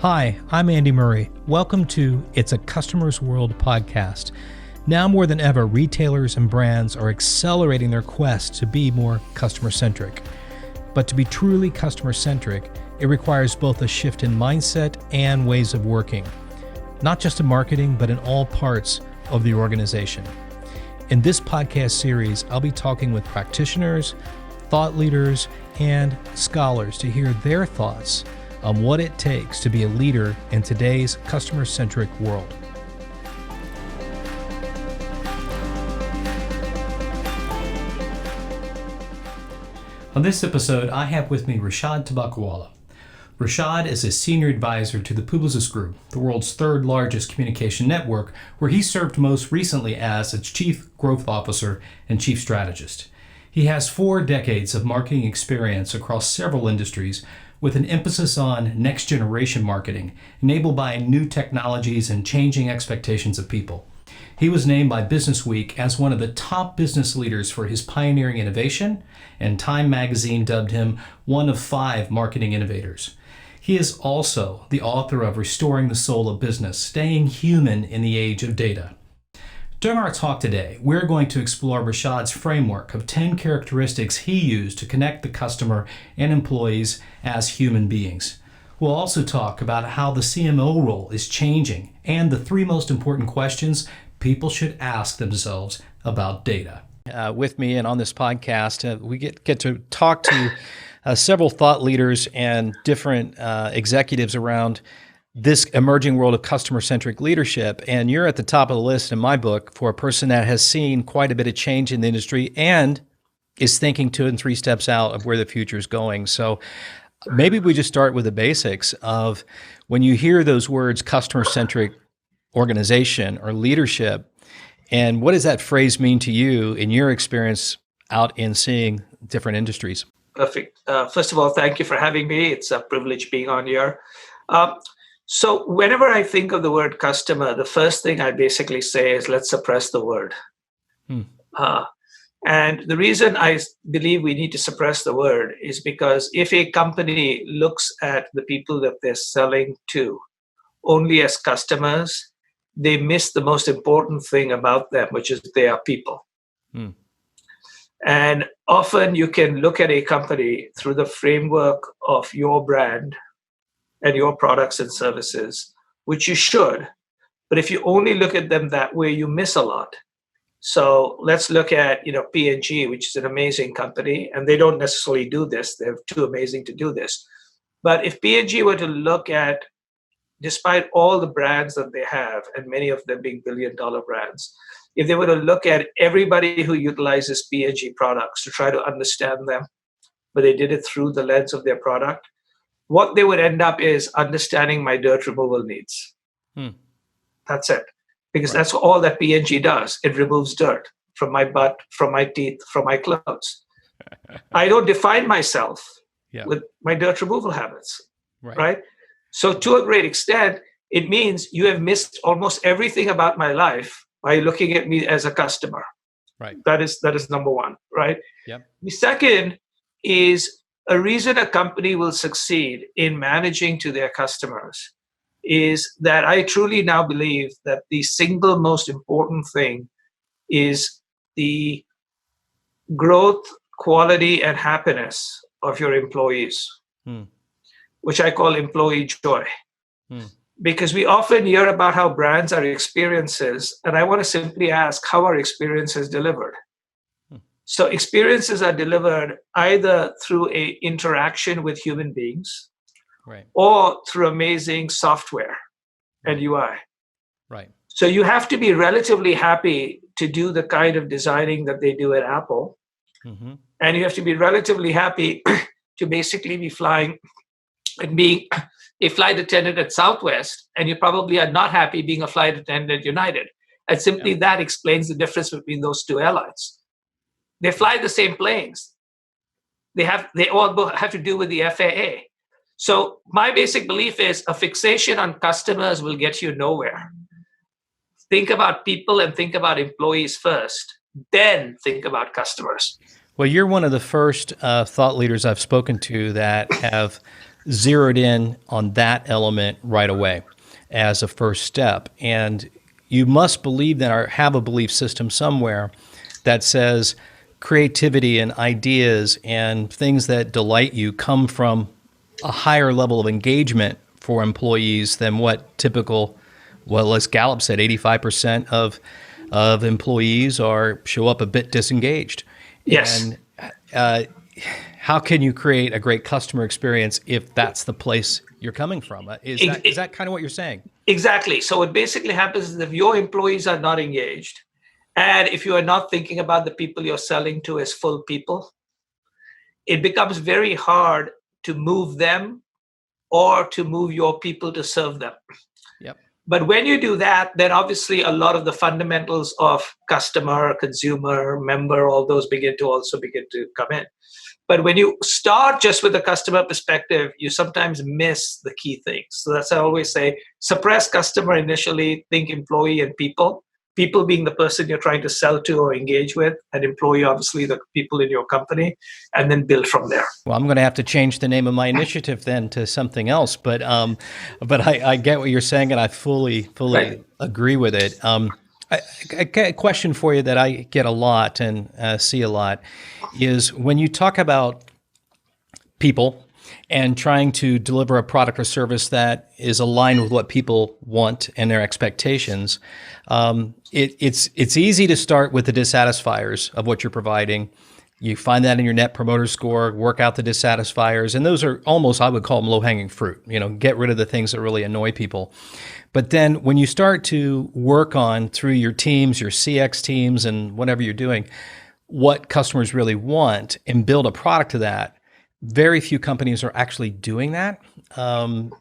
Hi, I'm Andy Murray. Welcome to It's a Customer's World podcast. Now more than ever, retailers and brands are accelerating their quest to be more customer-centric. But to be truly customer-centric, it requires both a shift in mindset and ways of working, not just in marketing, but in all parts of the organization. In this podcast series, I'll be talking with practitioners, thought leaders, and scholars to hear their thoughts on what it takes to be a leader in today's customer-centric world. On this episode, I have with me Rishad Tobaccowala. Rishad is a senior advisor to the Publicis Groupe, the world's third largest communication network, where he served most recently as its chief growth officer and chief strategist. He has 4 decades of marketing experience across several industries, with an emphasis on next-generation marketing, enabled by new technologies and changing expectations of people. He was named by BusinessWeek as one of the top business leaders for his pioneering innovation, and Time magazine dubbed him one of 5 marketing innovators. He is also the author of Restoring the Soul of Business, Staying Human in the Age of Data. During our talk today, we're going to explore Rishad's framework of 10 characteristics he used to connect the customer and employees as human beings. We'll also talk about how the CMO role is changing and the 3 most important questions people should ask themselves about data. With me and on this podcast, we get to talk to several thought leaders and different executives around this emerging world of customer-centric leadership. And you're at the top of the list in my book for a person that has seen quite a bit of change in the industry and is thinking 2 and 3 steps out of where the future is going. So maybe we just start with the basics of when you hear those words, customer-centric organization or leadership, and what does that phrase mean to you in your experience out in seeing different industries? Perfect. First of all, thank you for having me. It's a privilege being on here. So whenever I think of the word customer, the first thing I basically say is let's suppress the word. And the reason I believe we need to suppress the word is because if a company looks at the people that they're selling to only as customers, they miss the most important thing about them, which is they are people. And often you can look at a company through the framework of your brand and your products and services, which you should. But if you only look at them that way, you miss a lot. So let's look at P&G, which is an amazing company, and they don't necessarily do this. They're too amazing to do this. But if P&G were to look at, despite all the brands that they have, and many of them being billion-dollar brands, if they were to look at everybody who utilizes P&G products to try to understand them, but they did it through the lens of their product, what they would end up is understanding my dirt removal needs. That's it. Because that's all that P&G does. It removes dirt from my butt, from my teeth, from my clothes. I don't define myself with my dirt removal habits, right? So to a great extent, it means you have missed almost everything about my life by looking at me as a customer. Right. That is number one, right? Yep. The second is a reason a company will succeed in managing to their customers is that I truly now believe that the single most important thing is the growth, quality, and happiness of your employees, which I call employee joy. Because we often hear about how brands are experiences, and I want to simply ask, how are experiences delivered? So experiences are delivered either through an interaction with human beings, or through amazing software and UI. So you have to be relatively happy to do the kind of designing that they do at Apple. And you have to be relatively happy to basically be flying and being a flight attendant at Southwest, and you probably are not happy being a flight attendant at United. And simply that explains the difference between those 2 airlines. They fly the same planes. They all have to do with the FAA. So my basic belief is a fixation on customers will get you nowhere. Think about people and think about employees first, then think about customers. Well, you're one of the first thought leaders I've spoken to that have zeroed in on that element right away as a first step. And you must believe that, or have a belief system somewhere that says creativity and ideas and things that delight you come from a higher level of engagement for employees than what typical, well, as Gallup said, 85% of employees show up a bit disengaged. Yes. And how can you create a great customer experience if that's the place you're coming from? Is that kind of what you're saying? Exactly. So what basically happens is if your employees are not engaged, and if you are not thinking about the people you're selling to as full people, it becomes very hard to move them or to move your people to serve them. Yep. But when you do that, then obviously a lot of the fundamentals of customer, consumer, member, all those begin to come in. But when you start just with the customer perspective, you sometimes miss the key things. So that's I always say, suppress customer initially, think employee and people. People being the person you're trying to sell to or engage with, and employee, obviously, the people in your company, and then build from there. Well, I'm going to have to change the name of my initiative then to something else. But I get what you're saying, and I fully Right. agree with it. I get a question for you that I get a lot and see a lot is when you talk about people and trying to deliver a product or service that is aligned with what people want and their expectations. It's easy to start with the dissatisfiers of what you're providing. You find that in your net promoter score, work out the dissatisfiers, and those are almost, I would call them low-hanging fruit. Get rid of the things that really annoy people. But then when you start to work on through your teams, your CX teams, and whatever you're doing, what customers really want and build a product to that, very few companies are actually doing that. And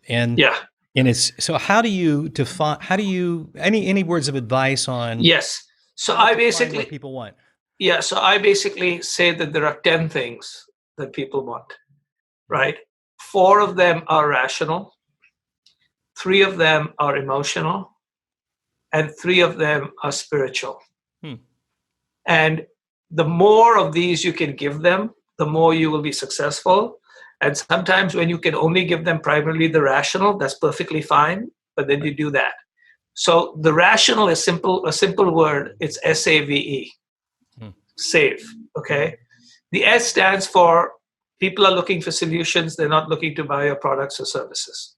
it's so. How do you define? Any words of advice on? Yes. So how I to find basically what people want. Yeah, so I basically say that there are 10 things that people want, right? 4 of them are rational, 3 of them are emotional, and 3 of them are spiritual. And the more of these you can give them, the more you will be successful. And sometimes when you can only give them primarily the rational, that's perfectly fine, but then you do that. So the rational is a simple word, it's SAVE. Save. Okay. The S stands for people are looking for solutions. They're not looking to buy your products or services.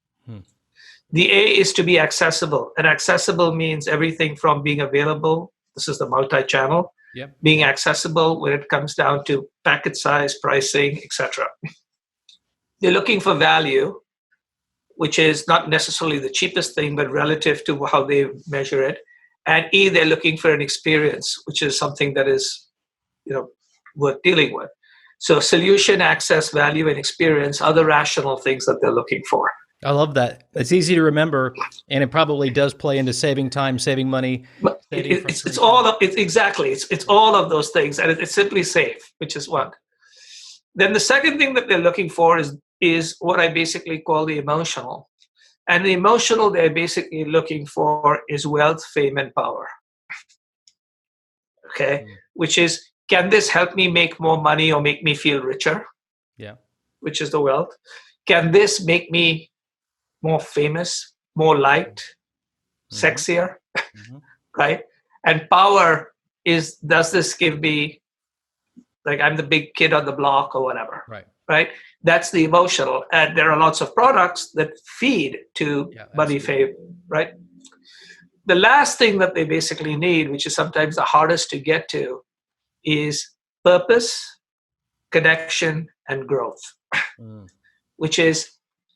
The A is to be accessible. And accessible means everything from being available. This is the multi-channel. Yep. Being accessible when it comes down to packet size, pricing, etc. They're looking for value, which is not necessarily the cheapest thing, but relative to how they measure it. And E, they're looking for an experience, which is something that is worth dealing with. So solution, access, value, and experience are the rational things that they're looking for. I love that. It's easy to remember, and it probably does play into saving time, saving money. But it's all of it. Exactly. It's all of those things, and it's simply safe, which is one. Then the second thing that they're looking for is what I basically call the emotional. And the emotional they're basically looking for is wealth, fame, and power. Okay, which is, can this help me make more money or make me feel richer? Yeah. Which is the wealth. Can this make me more famous, more liked, sexier? Right? And power is, does this give me, like I'm the big kid on the block or whatever? Right? That's the emotional. And there are lots of products that feed to money, fame, right? The last thing that they basically need, which is sometimes the hardest to get to, is purpose, connection, and growth. Which is,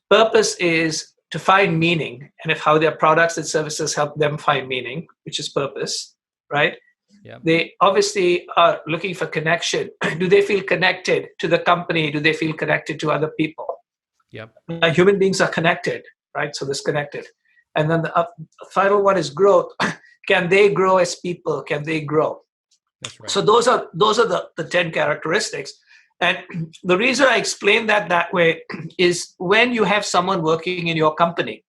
purpose is to find meaning, and if how their products and services help them find meaning, which is purpose, right? Yeah. They obviously are looking for connection. Do they feel connected to the company? Do they feel connected to other people? Yep. Human beings are connected, right? So this connected. And then the final one is growth. Can they grow as people? Can they grow? That's right. So those are the 10 characteristics. And the reason I explain that way is when you have someone working in your company,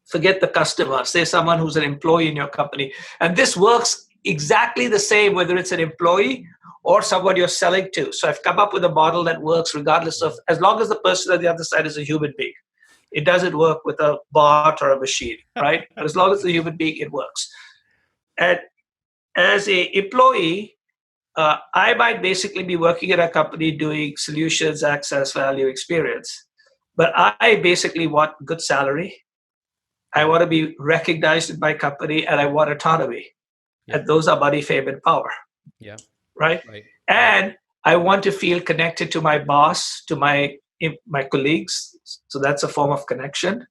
forget the customer, say someone who's an employee in your company. And this works exactly the same, whether it's an employee or someone you're selling to. So I've come up with a model that works regardless of, as long as the person on the other side is a human being. It doesn't work with a bot or a machine, right? But as long as it's a human being, it works. And as a employee, I might basically be working at a company doing solutions, access, value, experience. But I basically want good salary. I want to be recognized in my company, and I want autonomy. Yeah. And those are money, fame, and power. Yeah. Right? And I want to feel connected to my boss, to my colleagues. So that's a form of connection.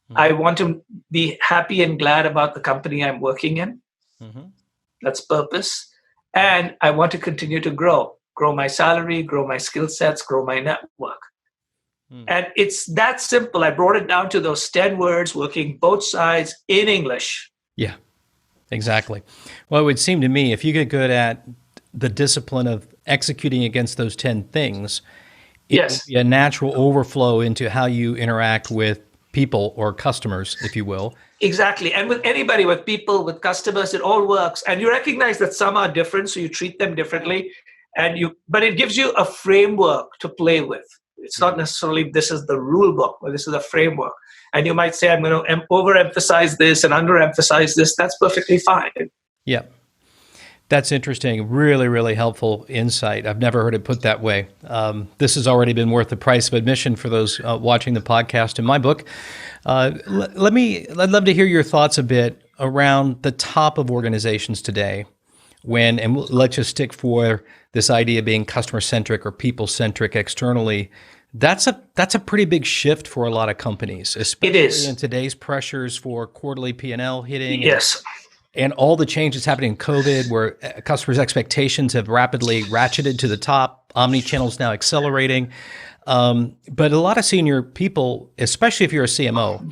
Mm-hmm. I want to be happy and glad about the company I'm working in. Mm-hmm. That's purpose. And I want to continue to grow my salary, grow my skill sets, grow my network. And it's that simple. I brought it down to those 10 words, working both sides in English. Yeah, exactly. Well, it would seem to me if you get good at the discipline of executing against those 10 things, it would be a natural overflow into how you interact with people or customers, if you will. Exactly. And with anybody, with people, with customers, it all works. And you recognize that some are different, so you treat them differently. But it gives you a framework to play with. It's not necessarily this is the rule book, but this is a framework. And you might say, I'm going to overemphasize this and underemphasize this. That's perfectly fine. Yeah. That's interesting. Really, really helpful insight. I've never heard it put that way. This has already been worth the price of admission for those watching the podcast in my book. I'd love to hear your thoughts a bit around the top of organizations today and let's just stick for this idea of being customer-centric or people-centric externally. That's a pretty big shift for a lot of companies, especially in today's pressures for quarterly P&L hitting. Yes. And all the changes happening in COVID, where customers' expectations have rapidly ratcheted to the top. Omnichannel is now accelerating. But a lot of senior people, especially if you're a CMO,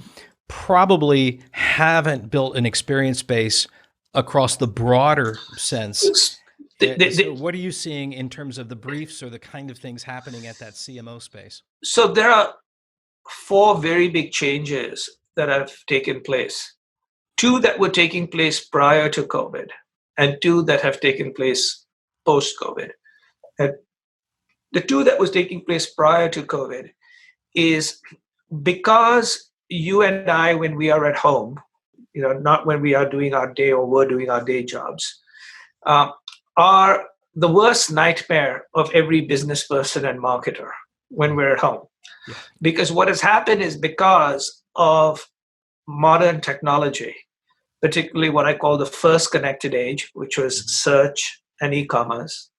probably haven't built an experience base across the broader sense. So what are you seeing in terms of the briefs or the kind of things happening at that CMO space? So there are 4 very big changes that have taken place. 2 that were taking place prior to COVID, and 2 that have taken place post-COVID. And the 2 that was taking place prior to COVID is because you and I, when we are at home, not when we are doing our day or we're doing our day jobs, are the worst nightmare of every business person and marketer when we're at home. Yeah. Because what has happened is because of modern technology, particularly what I call the first connected age, which was search and e-commerce,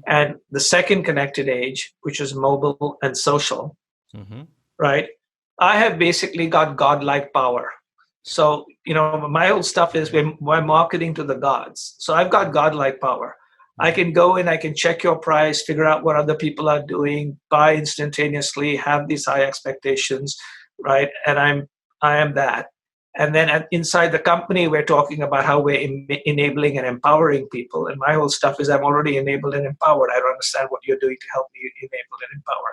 and the second connected age, which is mobile and social, right? I have basically got godlike power. So, my whole stuff is we're marketing to the gods. So I've got godlike power. I can go in, I can check your price, figure out what other people are doing, buy instantaneously, have these high expectations, right? And I am that. And then inside the company, we're talking about how we're enabling and empowering people. And my whole stuff is I'm already enabled and empowered. I don't understand what you're doing to help me enable and empower.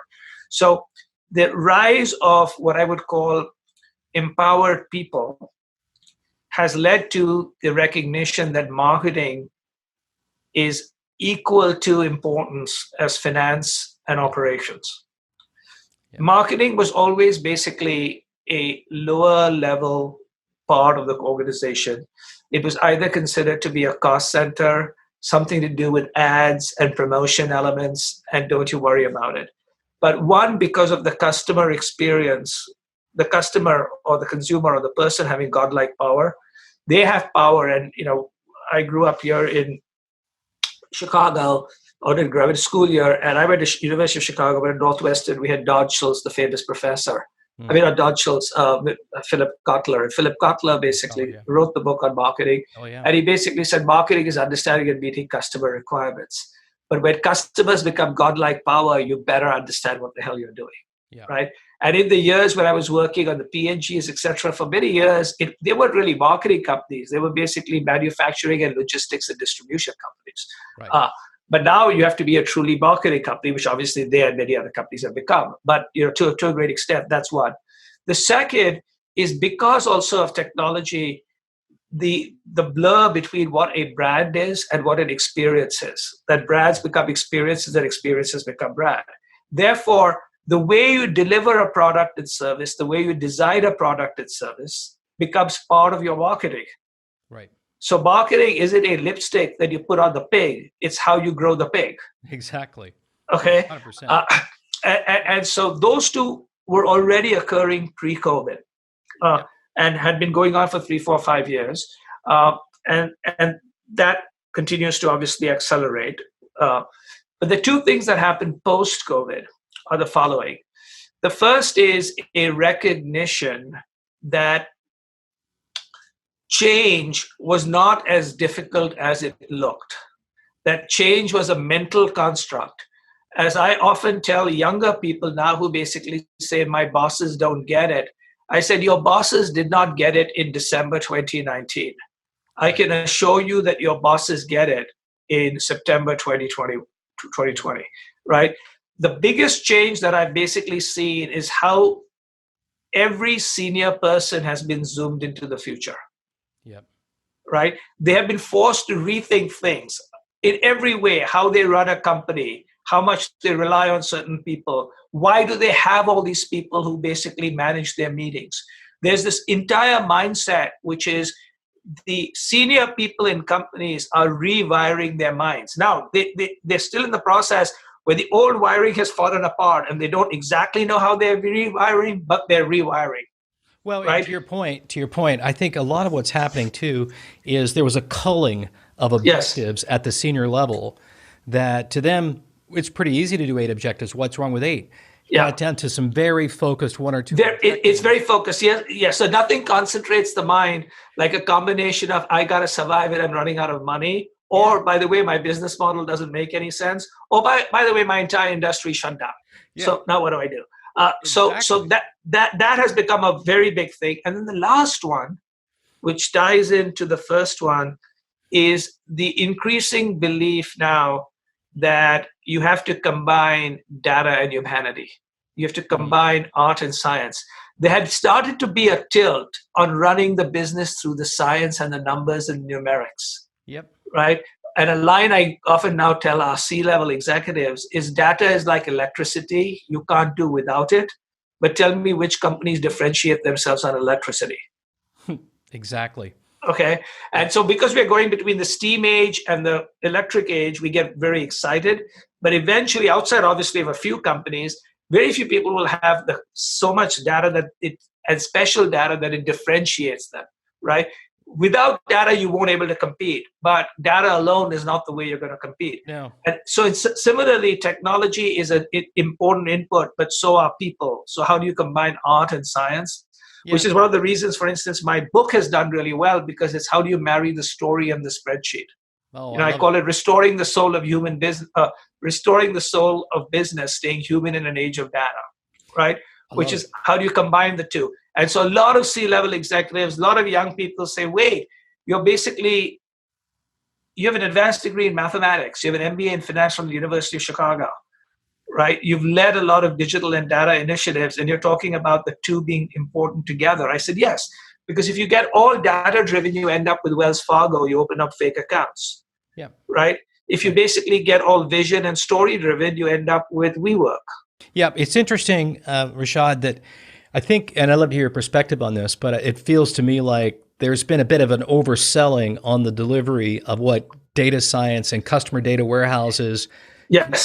So the rise of what I would call empowered people has led to the recognition that marketing is equal to importance as finance and operations. Yeah. Marketing was always basically a lower level part of the organization. It was either considered to be a cost center, something to do with ads and promotion elements, and don't you worry about it. But because of the customer experience, the customer or the consumer or the person having godlike power, they have power. And, I grew up here in Chicago, or did graduate school here, and I went to University of Chicago, went to Northwestern. We had Dodge Schultz, the famous professor. Not Dodge Schultz, Philip Kotler. And Philip Kotler basically wrote the book on marketing. And he basically said marketing is understanding and meeting customer requirements. But when customers become godlike power, you better understand what the hell you're doing, right? And in the years when I was working on the P&Gs, et cetera, for many years, they weren't really marketing companies. They were basically manufacturing and logistics and distribution companies. Right. But now you have to be a truly marketing company, which obviously they and many other companies have become. But to a great extent, that's one. The second is because also of technology, the blur between what a brand is and what an experience is. That brands become experiences, and experiences become brand. Therefore, the way you deliver a product and service, the way you design a product and service becomes part of your marketing. Right. So marketing isn't a lipstick that you put on the pig. It's how you grow the pig. Exactly. Okay. 100%. And so those two were already occurring pre-COVID. And had been going on for 3, 4, 5 years, and that continues to obviously accelerate. But the two things that happened post-COVID are the following. The first is a recognition that change was not as difficult as it looked. That change was a mental construct. As I often tell younger people now who basically say, my bosses don't get it, I said, your bosses did not get it in December 2019. I can assure you that your bosses get it in September 2020, right? The biggest change that I've basically seen is how every senior person has been zoomed into the future. Yep. Right? They have been forced to rethink things in every way, how they run a company, how much they rely on certain people. Why do they have all these people who basically manage their meetings? There's this entire mindset, which is the senior people in companies are rewiring their minds. Now, they're still in the process where the old wiring has fallen apart and they don't exactly know how they're rewiring, but they're rewiring. Well, right? to your point, I think a lot of what's happening too is there was a culling of objectives at the senior level that to them, it's pretty easy to do 8 objectives. What's wrong with 8? Got down to some very focused 1 or 2. It's very focused. Yes. So nothing concentrates the mind like a combination of I got to survive it, I'm running out of money. Or by the way, my business model doesn't make any sense. Or by the way, my entire industry shut down. Yeah. So now what do I do? Exactly. So that has become a very big thing. And then the last one, which ties into the first one, is the increasing belief now that you have to combine data and humanity. You have to combine art and science. There had started to be a tilt on running the business through the science and the numbers and numerics. Yep. Right? And a line I often now tell our C-level executives is data is like electricity. You can't do without it. But tell me which companies differentiate themselves on electricity. Exactly. Okay. And so because we're going between the steam age and the electric age, we get very excited. But eventually, outside obviously of a few companies, very few people will have so much data and special data that it differentiates them, right? Without data, you won't be able to compete. But data alone is not the way you're going to compete. No. And so similarly, technology is an important input, but so are people. So how do you combine art and science? Yeah. Which is one of the reasons, for instance, my book has done really well because it's how do you marry the story and the spreadsheet. Oh, I call it restoring the soul of human business, restoring the soul of business, staying human in an age of data, right? Which is how do you combine the two? And so a lot of C-level executives, a lot of young people say, wait, you have an advanced degree in mathematics. You have an MBA in finance from the University of Chicago, right? You've led a lot of digital and data initiatives, and you're talking about the two being important together. I said, yes, because if you get all data-driven, you end up with Wells Fargo. You open up fake accounts, right? If you basically get all vision and story-driven, you end up with WeWork. Yeah, it's interesting, Rishad, that I think, and I'd love to hear your perspective on this, but it feels to me like there's been a bit of an overselling on the delivery of what data science and customer data warehouses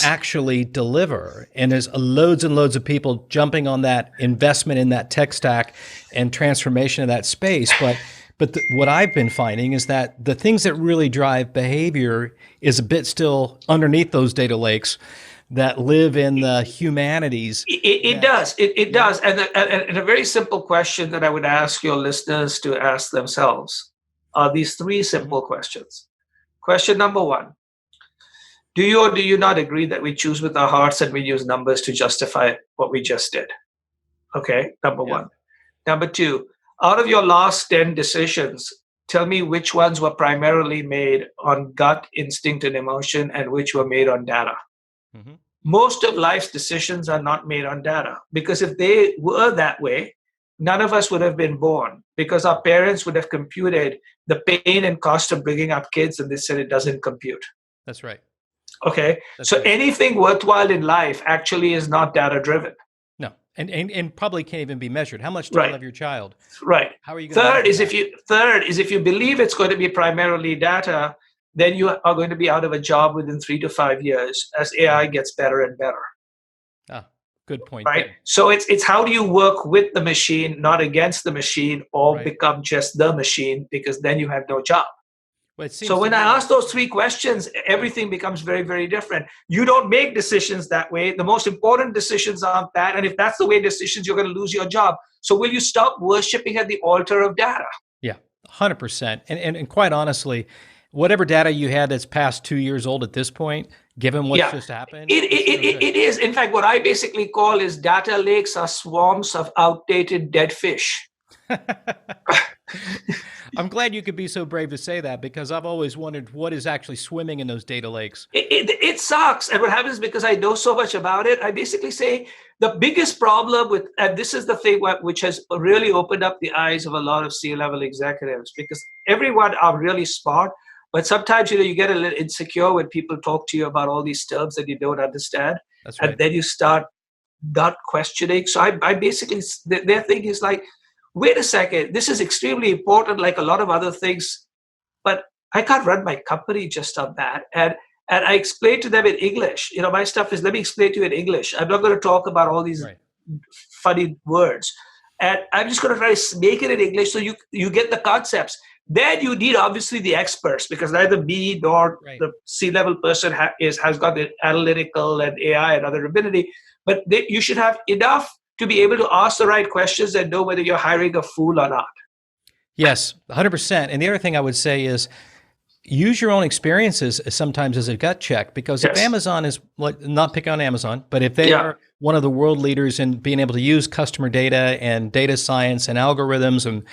actually deliver. And there's loads and loads of people jumping on that investment in that tech stack and transformation of that space. But what I've been finding is that the things that really drive behavior is a bit still underneath those data lakes that live in the humanities. It does. And a very simple question that I would ask your listeners to ask themselves are these 3 simple questions. Question number 1, do you or do you not agree that we choose with our hearts and we use numbers to justify what we just did? Okay, number 1. Number 2, out of your last 10 decisions, tell me which ones were primarily made on gut, instinct, and emotion, and which were made on data. Mm-hmm. Most of life's decisions are not made on data, because if they were that way, none of us would have been born because our parents would have computed the pain and cost of bringing up kids, and they said it doesn't compute. That's right. Okay. That's So right. anything worthwhile in life actually is not data driven. No, and probably can't even be measured. How much do you love your child? Right. How are you going to Third is if you believe it's going to be primarily data, then you are going to be out of a job within 3 to 5 years as AI gets better and better. Good point. Right. There. So it's how do you work with the machine, not against the machine, or become just the machine, because then you have no job. Well, so when I ask those 3 questions, everything becomes very, very different. You don't make decisions that way. The most important decisions aren't that. And if that's the way decisions, you're going to lose your job. So will you stop worshiping at the altar of data? Yeah, 100%. And quite honestly, whatever data you had that's past 2 years old at this point, given what's just happened. It is. In fact, what I basically call is data lakes are swarms of outdated dead fish. I'm glad you could be so brave to say that, because I've always wondered what is actually swimming in those data lakes. It sucks. And what happens is, because I know so much about it, I basically say the biggest problem with, and this is the thing which has really opened up the eyes of a lot of C-level executives, because everyone are really smart, but sometimes, you get a little insecure when people talk to you about all these terms that you don't understand. That's right. And then you start not questioning. So I basically, their thing is like, wait a second, this is extremely important, like a lot of other things, but I can't run my company just on that. And I explain to them in English. My stuff is, let me explain to you in English. I'm not going to talk about all these funny words. And I'm just going to try to make it in English so you get the concepts. Then you need, obviously, the experts, because neither me nor the C-level person has got the analytical and AI and other ability. But you should have enough to be able to ask the right questions and know whether you're hiring a fool or not. Yes, 100%. And the other thing I would say is use your own experiences sometimes as a gut check, because if Amazon is, not picking on Amazon, but if they are one of the world leaders in being able to use customer data and data science and algorithms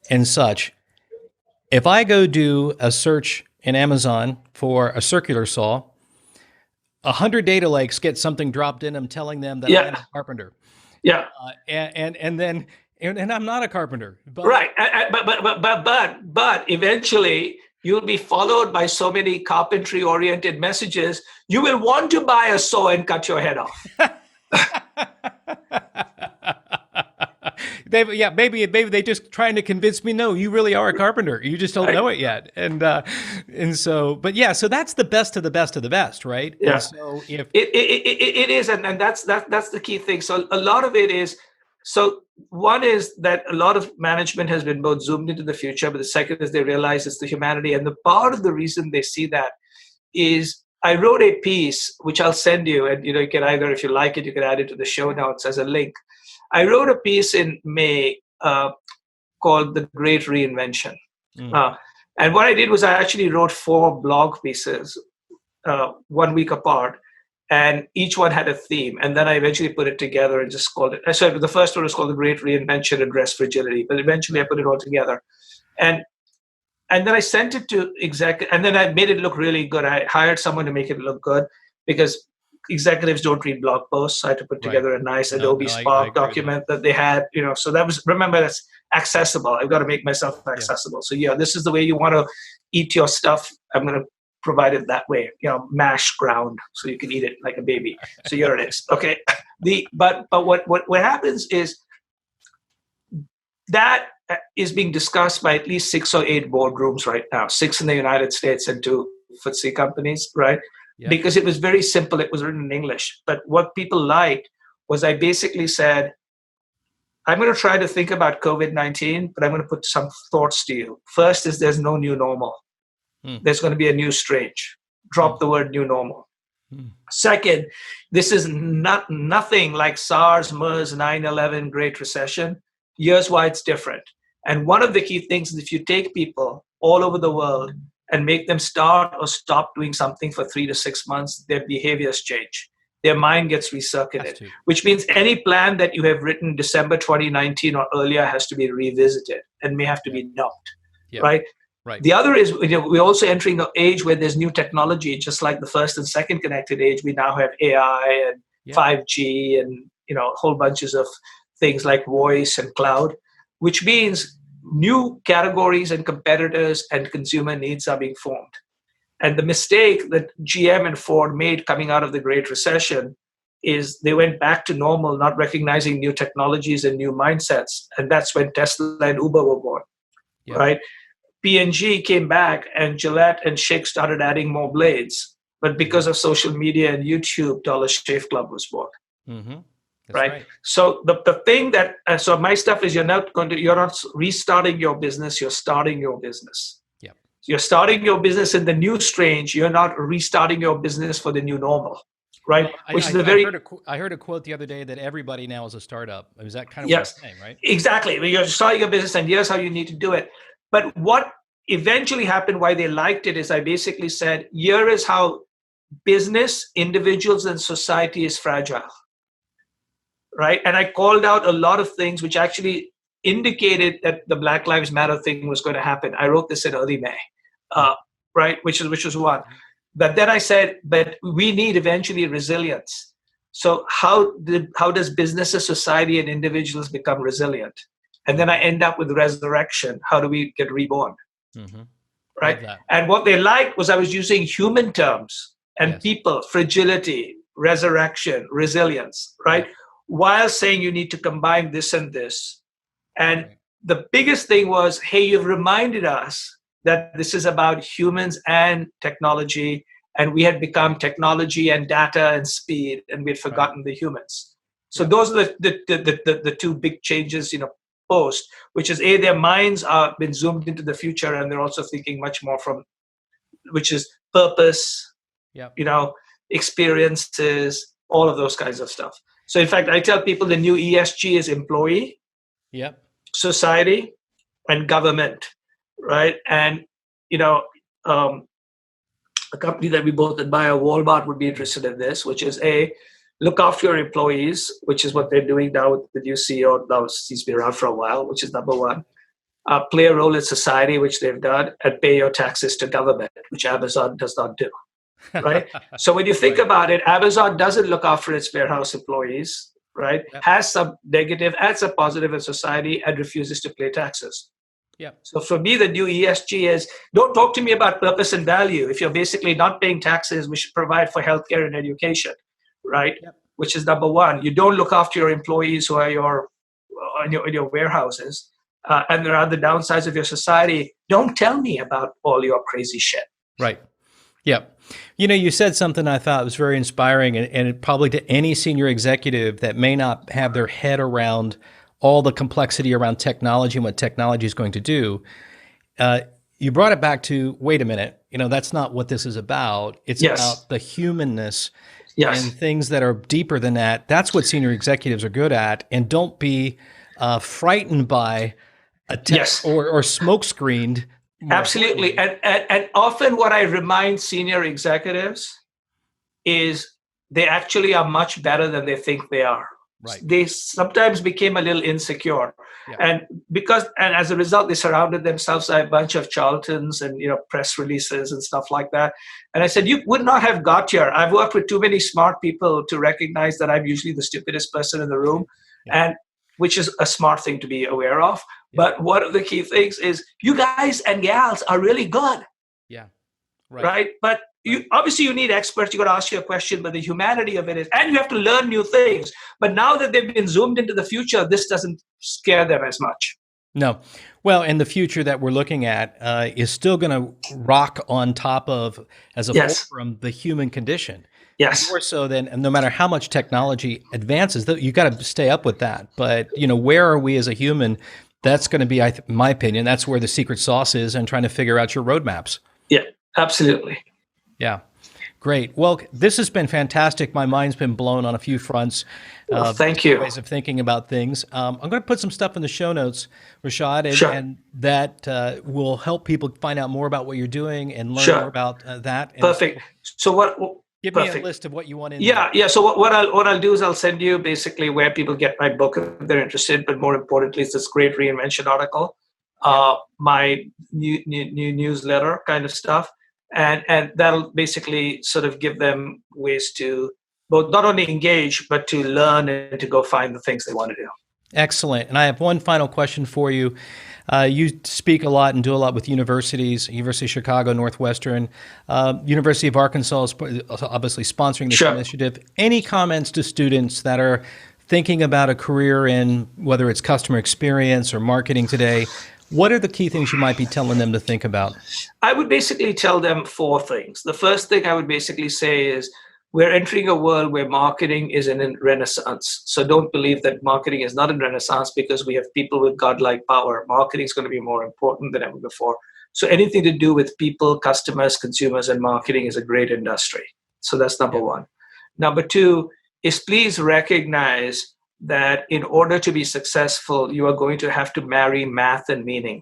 and such, if I go do a search in Amazon for a circular saw, 100 data lakes get something dropped in them telling them that I'm a carpenter. Yeah. And I'm not a carpenter. But, right. But eventually you'll be followed by so many carpentry oriented messages. You will want to buy a saw and cut your head off. Maybe they're just trying to convince me, no, you really are a carpenter. You just don't know it yet. And so that's the best of the best of the best, right? Yeah. And so if it is, and that's the key thing. So a lot of it is, so one is that a lot of management has been both zoomed into the future, but the second is they realize it's the humanity. And the part of the reason they see that is, I wrote a piece, which I'll send you, and you can either, if you like it, you can add it to the show notes as a link. I wrote a piece in May called The Great Reinvention. And what I did was I actually wrote 4 blog pieces, 1 week apart, and each one had a theme. And then I eventually put it together and just called it. So the first one was called The Great Reinvention, Address Fragility, but eventually I put it all together. And then I sent it to and then I made it look really good. I hired someone to make it look good, because executives don't read blog posts. So I had to put together a nice Adobe Spark document that they had, so that was, remember, that's accessible. I've got to make myself accessible. So this is the way you want to eat your stuff. I'm going to provide it that way, mash ground, so you can eat it like a baby. So here it is. Okay. But what happens is that is being discussed by at least 6 or 8 boardrooms right now, 6 in the United States and 2 FTSE companies, right? Yeah. Because it was very simple. It was written in English. But what people liked was I basically said, I'm going to try to think about COVID-19, but I'm going to put some thoughts to you. First is, there's no new normal. There's going to be a new strange. Drop the word new normal. Second, this is nothing like SARS, MERS, 9/11, Great Recession. Here's why it's different. And one of the key things is, if you take people all over the world and make them start or stop doing something for 3 to 6 months, their behaviors change. Their mind gets recircuited, which means any plan that you have written December 2019 or earlier has to be revisited and may have to be knocked, right? Right. The other is, we're also entering an age where there's new technology, just like the first and second connected age. We now have AI and 5G and, whole bunches of things like voice and cloud, which means new categories and competitors and consumer needs are being formed. And the mistake that GM and Ford made coming out of the Great Recession is they went back to normal, not recognizing new technologies and new mindsets. And that's when Tesla and Uber were born, right? P&G came back and Gillette and Schick started adding more blades. But because of social media and YouTube, Dollar Shave Club was born. Mm-hmm. Right. So the thing that, so my stuff is you're not restarting your business, you're starting your business. Yep. You're starting your business in the new strange, you're not restarting your business for the new normal. Right. Well, I heard a quote the other day that everybody now is a startup. Is that kind of what you're saying, right? Exactly. You're starting your business and here's how you need to do it. But what eventually happened, why they liked it, is I basically said, here is how business, individuals, and society is fragile. Right. And I called out a lot of things which actually indicated that the Black Lives Matter thing was going to happen. I wrote this in early May, right, which was one. But then I said, but we need eventually resilience. So how does businesses, society, and individuals become resilient? And then I end up with resurrection. How do we get reborn? Mm-hmm. Right. And what they liked was I was using human terms and people, fragility, resurrection, resilience, right? While saying you need to combine this and this. And the biggest thing was, hey, you've reminded us that this is about humans and technology, and we had become technology and data and speed, and we had forgotten the humans. So those are the two big changes, post, which is their minds are been zoomed into the future, and they're also thinking much more from, which is purpose, experiences, all of those kinds of stuff. So in fact, I tell people the new ESG is employee, society, and government, right? And, a company that we both admire, Walmart, would be interested in this, which is look after your employees, which is what they're doing now with the new CEO. Now he's been around for a while, which is number one. Play a role in society, which they've done, and pay your taxes to government, which Amazon does not do. Right. So when you think about it, Amazon doesn't look after its warehouse employees, right? Has some negative and some positive in society and refuses to pay taxes. So for me, the new ESG is don't talk to me about purpose and value. If you're basically not paying taxes, we should provide for healthcare and education, right? Which is number one. You don't look after your employees who are in your warehouses. And there are the downsides of your society. Don't tell me about all your crazy shit. Right. Yeah. You said something I thought was very inspiring, and probably to any senior executive that may not have their head around all the complexity around technology and what technology is going to do. You brought it back to, wait a minute, that's not what this is about. It's about the humanness and things that are deeper than that. That's what senior executives are good at. And don't be frightened by a tech or smoke screened. Absolutely. And often what I remind senior executives is they actually are much better than they think they are. Right. They sometimes became a little insecure. And as a result, they surrounded themselves by a bunch of charlatans and, press releases and stuff like that. And I said, you would not have got here. I've worked with too many smart people to recognize that I'm usually the stupidest person in the room. And which is a smart thing to be aware of. But one of the key things is you guys and gals are really good. Right. But obviously you need experts. You got to ask you a question, but the humanity of it is, and you have to learn new things. But now that they've been zoomed into the future, this doesn't scare them as much. No. Well, and the future that we're looking at is still going to rock on top of, as a fulcrum, the human condition. More so than, no matter how much technology advances, you got to stay up with that. But, where are we as a human? That's going to be, in my opinion, that's where the secret sauce is, and trying to figure out your roadmaps. Yeah, absolutely. Yeah. Great. Well, this has been fantastic. My mind's been blown on a few fronts. Thank you. Ways of thinking about things. I'm going to put some stuff in the show notes, Rishad, and that will help people find out more about what you're doing and learn more about that. Perfect. So give me a list of what you want in there. Yeah. So what I'll do is I'll send you basically where people get my book if they're interested. But more importantly, it's this great reinvention article, my new newsletter kind of stuff. And that'll basically sort of give them ways to both not only engage, but to learn and to go find the things they want to do. Excellent. And I have one final question for you. You speak a lot and do a lot with universities, University of Chicago, Northwestern, University of Arkansas is obviously sponsoring this initiative. Any comments to students that are thinking about a career in whether it's customer experience or marketing today? What are the key things you might be telling them to think about? I would basically tell them 4 things. The first thing I would basically say is we're entering a world where marketing is in a renaissance. So don't believe that marketing is not in renaissance because we have people with godlike power. Marketing is going to be more important than ever before. So anything to do with people, customers, consumers, and marketing is a great industry. So that's number one. Number 2 is please recognize that in order to be successful, you are going to have to marry math and meaning.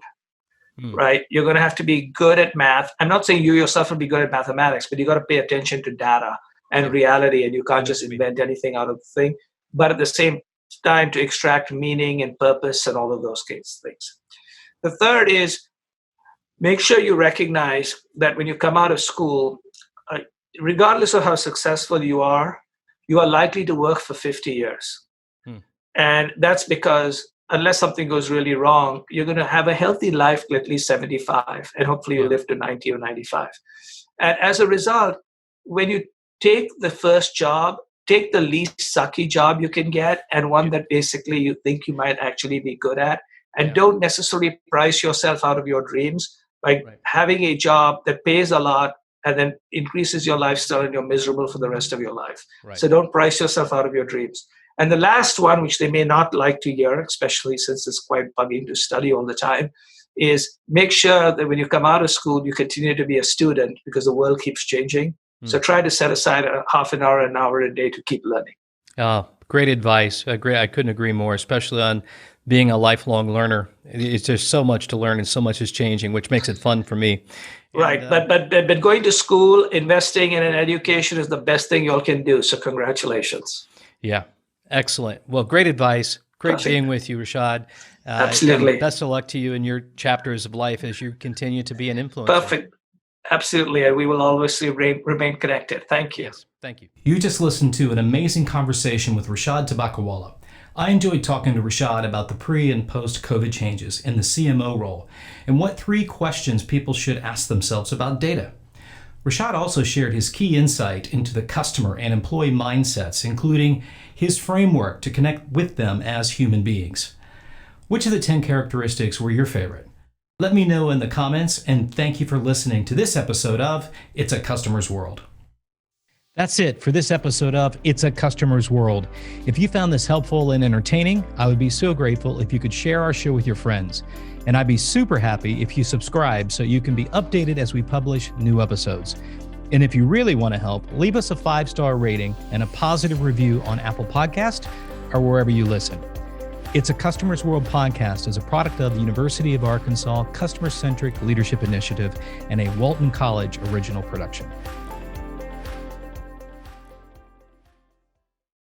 Right? You're going to have to be good at math. I'm not saying you yourself will be good at mathematics, but you got to pay attention to data and reality, and you can't just invent anything out of the thing, but at the same time to extract meaning and purpose and all of those things. The third is make sure you recognize that when you come out of school, regardless of how successful you are likely to work for 50 years. And that's because unless something goes really wrong, you're going to have a healthy life till at least 75, and hopefully you'll live to 90 or 95. And as a result, when you take the first job, take the least sucky job you can get and one that basically you think you might actually be good at, and don't necessarily price yourself out of your dreams by having a job that pays a lot and then increases your lifestyle and you're miserable for the rest of your life. So don't price yourself out of your dreams. And the last one, which they may not like to hear, especially since it's quite bugging to study all the time, is make sure that when you come out of school, you continue to be a student because the world keeps changing. So try to set aside a half an hour a day to keep learning. Great advice. I couldn't agree more, especially on being a lifelong learner. It's just so much to learn and so much is changing, which makes it fun for me. Right. But going to school, investing in an education is the best thing you all can do. So congratulations. Yeah. Excellent. Well, great advice. Great being with you, Rishad. Absolutely. Best of luck to you in your chapters of life as you continue to be an influencer. Perfect. Absolutely. And we will always remain connected. Thank you. Yes. Thank you. You just listened to an amazing conversation with Rishad Tobaccowala. I enjoyed talking to Rishad about the pre and post COVID changes in the CMO role and what 3 questions people should ask themselves about data. Rishad also shared his key insight into the customer and employee mindsets, including his framework to connect with them as human beings. Which of the 10 characteristics were your favorite? Let me know in the comments, and thank you for listening to this episode of It's a Customer's World. That's it for this episode of It's a Customer's World. If you found this helpful and entertaining, I would be so grateful if you could share our show with your friends. And I'd be super happy if you subscribe so you can be updated as we publish new episodes. And if you really want to help, leave us a 5-star rating and a positive review on Apple Podcast or wherever you listen. It's a Customer's World podcast is a product of the University of Arkansas Customer-Centric Leadership Initiative and a Walton College original production.